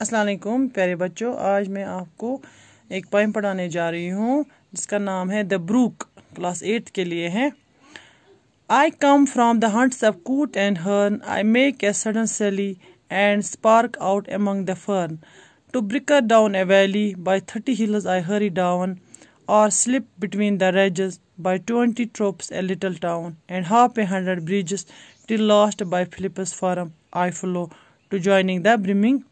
अस्सलाम वालेकुम प्यारे बच्चों, आज मैं आपको एक पोएम पढ़ाने जा रही हूँ जिसका नाम है द ब्रूक। क्लास 8 के लिए है। I come from the haunts of coot and hern, I make a sudden sally and spark out among the fern. To bricker down a valley, by 30 hills I hurry down, or slip between the ridges, by 20 tropes a little town, and half 100 bridges, till lost by Philippus Forum I flow, to joining the brimming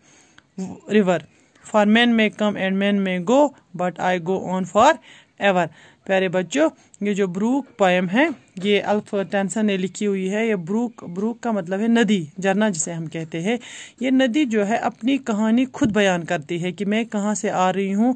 river. For men may come and men may go, but I go on forever. प्यारे बच्चों, ये जो Brooke poem है ये अल्फ tension ने लिखी हुई है। ये ब्रूक का मतलब है नदी, झरना जिसे हम कहते हैं। ये नदी जो है अपनी कहानी खुद बयान करती है कि मैं कहाँ से आ रही हूँ,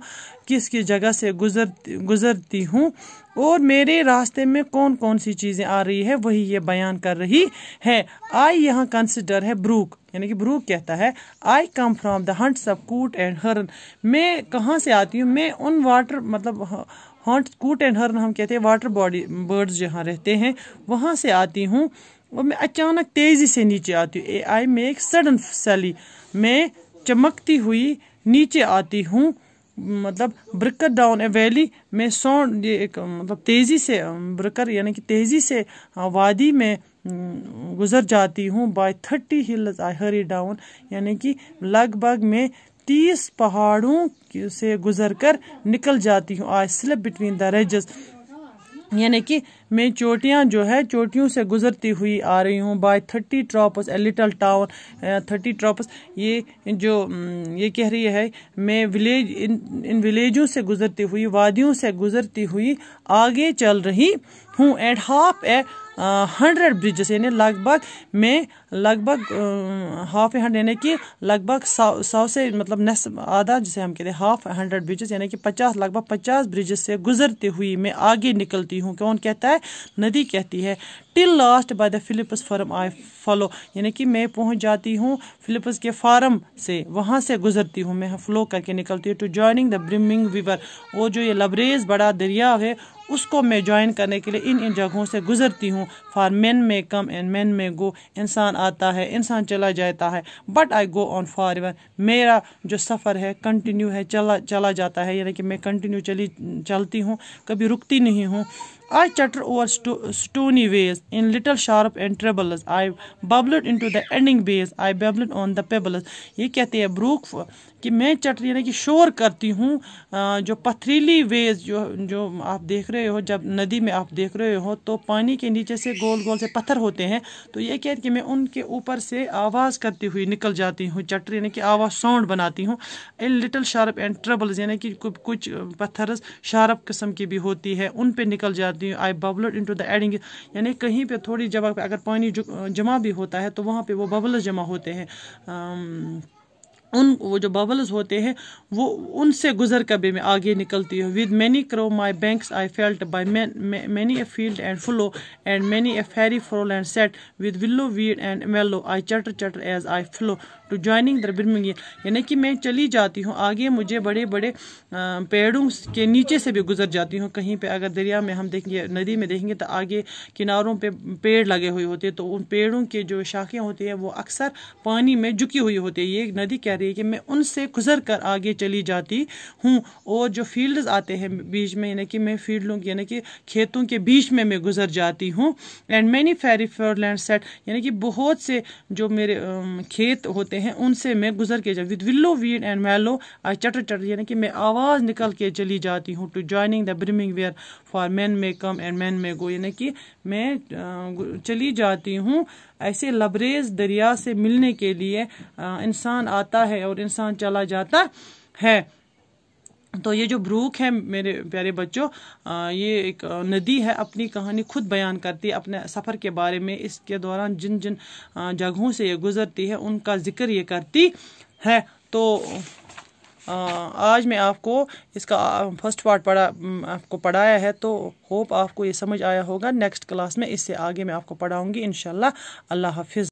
किस किस जगह से गुजरती हूँ और मेरे रास्ते में कौन कौन सी चीज़ें आ रही है, वही ये बयान कर रही है। आई यहाँ कंसिडर है ब्रूक, यानी कि ब्रूक कहता है I come from the haunts of coot and hern. मैं कहाँ से आती हूँ, मैं उन वाटर मतलब हॉन्ट कूट एंड हर्न हम कहते हैं वाटर बॉडी बर्ड्स जहाँ रहते हैं वहाँ से आती हूँ और मैं अचानक तेज़ी से नीचे आती हूँ। आई मेक सडन सैली, मैं चमकती हुई नीचे आती हूँ। मतलब ब्रिकर डाउन ए वैली, मैं साउंड ये एक मतलब तेज़ी से ब्रिकर यानी कि तेज़ी से वादी में गुजर जाती हूँ। By 30 hills I Hari down, यानी कि लगभग मैं 30 पहाड़ों से गुजरकर निकल जाती हूँ। आई स्लिप बिटवीन द रेजेस, यानी कि मैं चोटियाँ जो है चोटियों से गुजरती हुई आ रही हूँ। By 30 thorps a little town, 30 thorps ये जो ये कह रही है मैं विलेज इन विलेजों से गुजरती हुई, वादियों से गुजरती हुई आगे चल रही हूँ। एंड हाफ ए 100 ब्रिजेस, यानी लगभग हाफ 100 यानी कि लगभग 100 से मतलब नस आधा जिसे हम कहते हैं हाफ 100 ब्रिजेस, यानी कि 50 लगभग 50 ब्रिजेस से गुजरती हुई मैं आगे निकलती हूँ। कौन कहता है? नदी कहती है। Till last by the Philip's farm I follow, यानी कि मैं पहुँच जाती हूँ फिलिपस के फारम से, वहाँ से गुजरती हूँ, मैं फ्लो करके निकलती हूँ। To joining the brimming river, वो जो ये लबरेज बड़ा दरिया है उसको मैं ज्वाइन करने के लिए इन जगहों से गुजरती हूँ। फॉर मेन में कम एंड मेन में गो, इंसान आता है इंसान चला जाता है, but I go on for ever, मेरा जो सफ़र है कंटिन्यू है, चला जाता है, यानी कि मैं कंटिन्यू चलती हूँ, कभी रुकती नहीं हूँ। I chatter over stony ways in little sharp and trebles. I bubbled into the ending bays. I babbled on the pebbles. ये कहते हैं ब्रूक कि मैं चटर यानी कि शोर करती हूँ जो पथरीली वेज जो आप देख रहे हो, जब नदी में आप देख रहे हो तो पानी के नीचे से गोल गोल से पत्थर होते हैं, तो ये कहते कि मैं उनके ऊपर से आवाज़ करती हुई निकल जाती हूँ। चटर यानी कि आवाज़ साउंड बनाती हूँ। In little sharp and troubles, यानी कि कुछ पत्थर शार्प किस्म की भी होती है, उन पे निकल जाती हूँ। आई बबलड इनटू द एडिंग, यानी कहीं पे थोड़ी जगह पे अगर पानी जमा भी होता है तो वहाँ पे वो बबल्स जमा होते हैं। वो जो बबल्स होते हैं वो उनसे गुजर कर भी मैं आगे निकलती हूँ। With many crow my banks I felt by many a field and flow and many a fairy foreland and set with willow weed and mallow I chatter as I flow to joining the brimming, यानी कि मैं चली जाती हूँ आगे, मुझे बड़े बड़े पेड़ों के नीचे से भी गुजर जाती हूँ। कहीं पे अगर दरिया में हम देखेंगे, नदी में देखेंगे तो आगे किनारों पे पेड़ लगे हुए होते हैं, तो उन पेड़ों के जो शाखें होती हैं वो अक्सर पानी में झुकी हुई होती है। ये नदी कह रही है कि मैं उनसे गुजर कर आगे चली जाती हूँ। और जो फील्ड्स आते हैं बीच में, यानी कि मैं फील्डों यानी कि खेतों के बीच में मैं गुजर जाती हूँ। एंड मैनी फेरी फॉरलैंड सेट, यानी कि बहुत से जो मेरे खेत होते हैं उनसे मैं गुजर के विद विल्लो वीड एंड मैलो आई चटर, यानी कि मैं आवाज़ निकल के चली जाती हूँ। To joining the brimming where for men may come and man में गो, यानी कि मैं चली जाती हूँ ऐसे लबरेज दरिया से मिलने के लिए। इंसान आता है और इंसान चला जाता है। तो ये जो ब्रूक है मेरे प्यारे बच्चों, ये एक नदी है, अपनी कहानी खुद बयान करती है अपने सफ़र के बारे में। इसके दौरान जिन जिन जगहों से ये गुजरती है उनका जिक्र ये करती है। तो आज मैं आपको इसका फर्स्ट पार्ट आपको पढ़ाया है, तो होप आपको ये समझ आया होगा। नेक्स्ट क्लास में इससे आगे मैं आपको पढ़ाऊँगी इंशाल्लाह। अल्लाह हाफिज़।